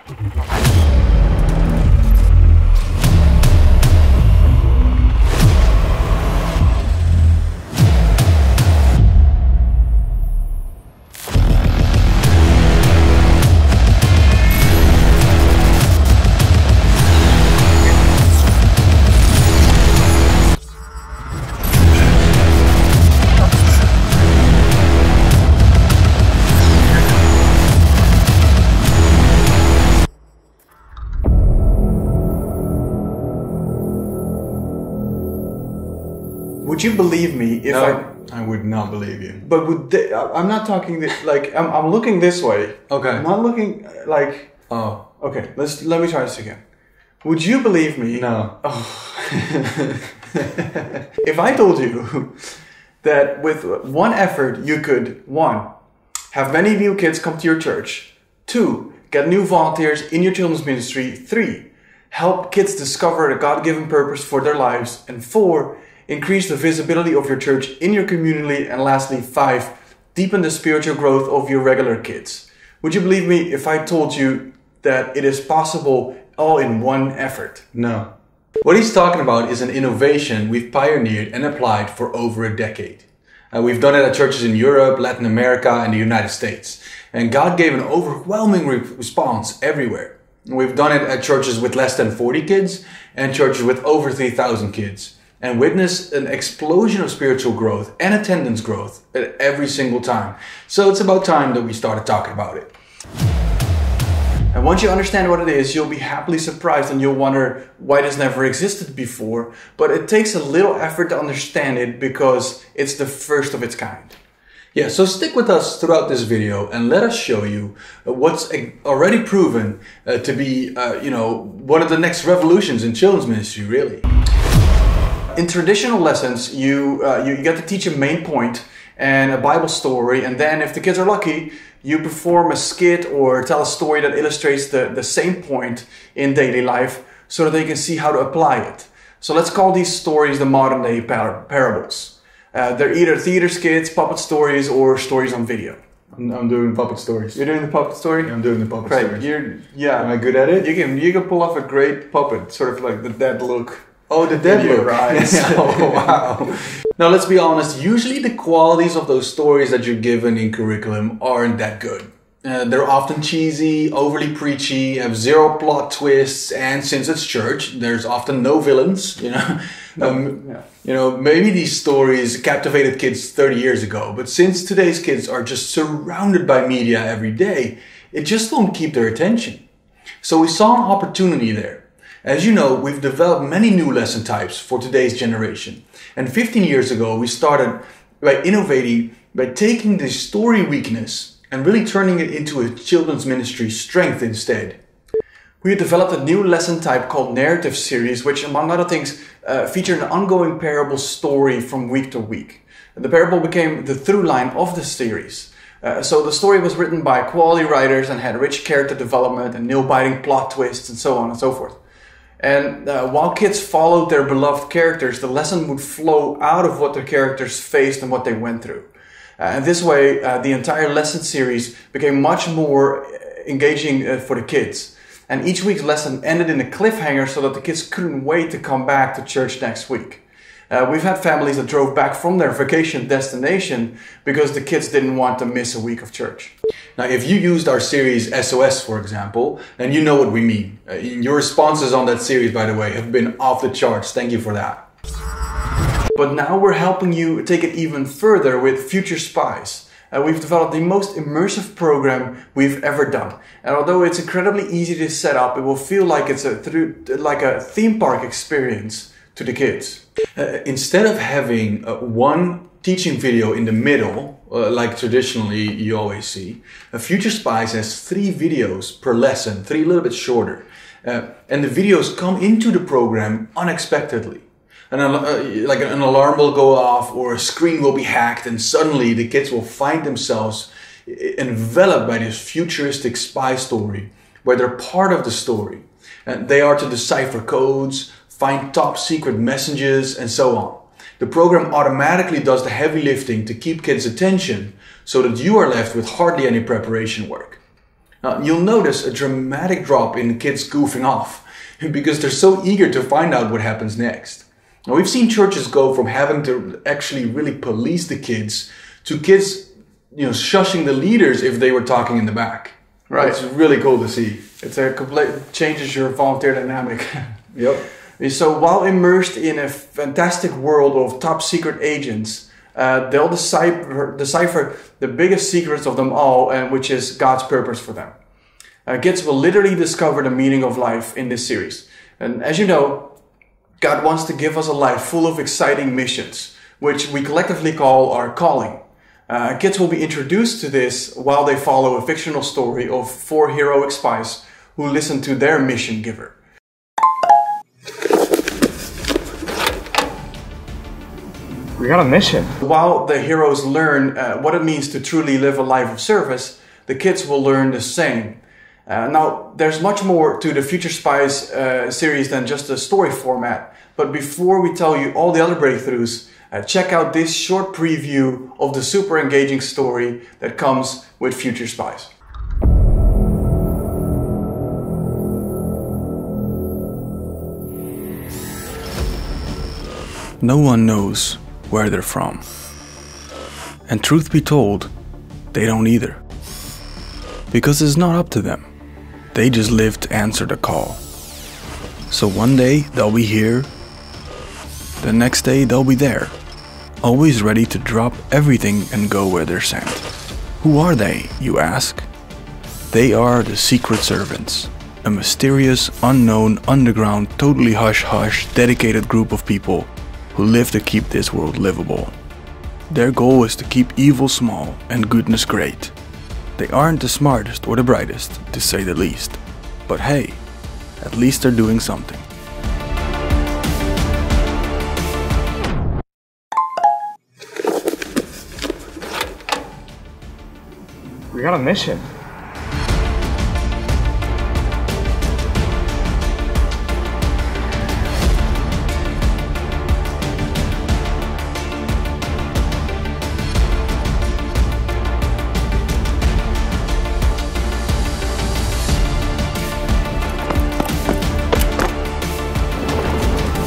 Would you believe me if I would not believe you. But I'm not talking like I'm looking this way. Okay. I'm not looking like. Oh. Okay. Let me try this again. Would you believe me? No. Oh. If I told you that with one effort you could 1. have many new kids come to your church, 2. get new volunteers in your children's ministry, 3. help kids discover a God-given purpose for their lives, and 4. increase the visibility of your church in your community, and lastly 5. deepen the spiritual growth of your regular kids. Would you believe me if I told you that it is possible all in one effort? No. What he's talking about is an innovation we've pioneered and applied for over a decade. We've done it at churches in Europe, Latin America, and the United States. And God gave an overwhelming response everywhere. We've done it at churches with less than 40 kids and churches with over 3,000 kids. And witnessed an explosion of spiritual growth and attendance growth at every single time. So it's about time that we started talking about it. And once you understand what it is, you'll be happily surprised and you'll wonder why this never existed before. But it takes a little effort to understand it because it's the first of its kind. Yeah, so stick with us throughout this video and let us show you what's already proven to be, one of the next revolutions in children's ministry, really. In traditional lessons, you get to teach a main point and a Bible story, and then if the kids are lucky, you perform a skit or tell a story that illustrates the same point in daily life so that they can see how to apply it. So let's call these stories the modern day parables. They're either theater skits, puppet stories, or stories on video. I'm doing puppet stories. You're doing the puppet story? I'm doing the puppet stories. Yeah. Am I good at it? You can pull off a great puppet, sort of like the dead look. Oh, the dead look. Eyes. Oh, wow. Now, let's be honest. Usually the qualities of those stories that you're given in curriculum aren't that good. They're often cheesy, overly preachy, have zero plot twists, and since it's church, there's often no villains, maybe these stories captivated kids 30 years ago, but since today's kids are just surrounded by media every day, it just won't keep their attention. So we saw an opportunity there. As you know, we've developed many new lesson types for today's generation. And 15 years ago, we started by innovating, by taking the story weakness and really turning it into a children's ministry strength instead. We developed a new lesson type called narrative series, which among other things featured an ongoing parable story from week to week. The parable became the through line of the series. So the story was written by quality writers and had rich character development and nail-biting plot twists and so on and so forth. And while kids followed their beloved characters, the lesson would flow out of what their characters faced and what they went through. And this way, the entire lesson series became much more engaging for the kids. And each week's lesson ended in a cliffhanger so that the kids couldn't wait to come back to church next week. We've had families that drove back from their vacation destination because the kids didn't want to miss a week of church. Now, if you used our series SOS, for example, then you know what we mean. Your responses on that series, by the way, have been off the charts. Thank you for that. But now we're helping you take it even further with Future Spies. We've developed the most immersive program we've ever done. And although it's incredibly easy to set up, it will feel like it's like a theme park experience to the kids. Instead of having one teaching video in the middle, like traditionally you always see, Future Spies has 3 videos per lesson, 3 a little bit shorter. And the videos come into the program unexpectedly. Like an alarm will go off or a screen will be hacked, and suddenly the kids will find themselves enveloped by this futuristic spy story where they're part of the story. And they are to decipher codes, find top secret messages, and so on. The program automatically does the heavy lifting to keep kids' attention so that you are left with hardly any preparation work. You'll notice a dramatic drop in the kids goofing off because they're so eager to find out what happens next. Now, we've seen churches go from having to actually really police the kids to kids, shushing the leaders if they were talking in the back. Right. It's really cool to see. It's a complete changes your volunteer dynamic. Yep. So while immersed in a fantastic world of top secret agents, they'll decipher the biggest secrets of them all, and which is God's purpose for them. Kids will literally discover the meaning of life in this series. And as you know, God wants to give us a life full of exciting missions, which we collectively call our calling. Kids will be introduced to this while they follow a fictional story of 4 heroic spies who listen to their mission giver. We got a mission. While the heroes learn what it means to truly live a life of service, the kids will learn the same. Now, there's much more to the Future Spies series than just the story format. But before we tell you all the other breakthroughs, check out this short preview of the super engaging story that comes with Future Spies. No one knows where they're from. And truth be told, they don't either. Because it's not up to them. They just live to answer the call. So one day they'll be here, the next day they'll be there, always ready to drop everything and go where they're sent. Who are they, you ask? They are the Secret Servants, a mysterious, unknown, underground, totally hush-hush, dedicated group of people who live to keep this world livable. Their goal is to keep evil small and goodness great. They aren't the smartest or the brightest, to say the least. But hey, at least they're doing something. We got a mission.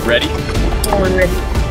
Ready? Ready.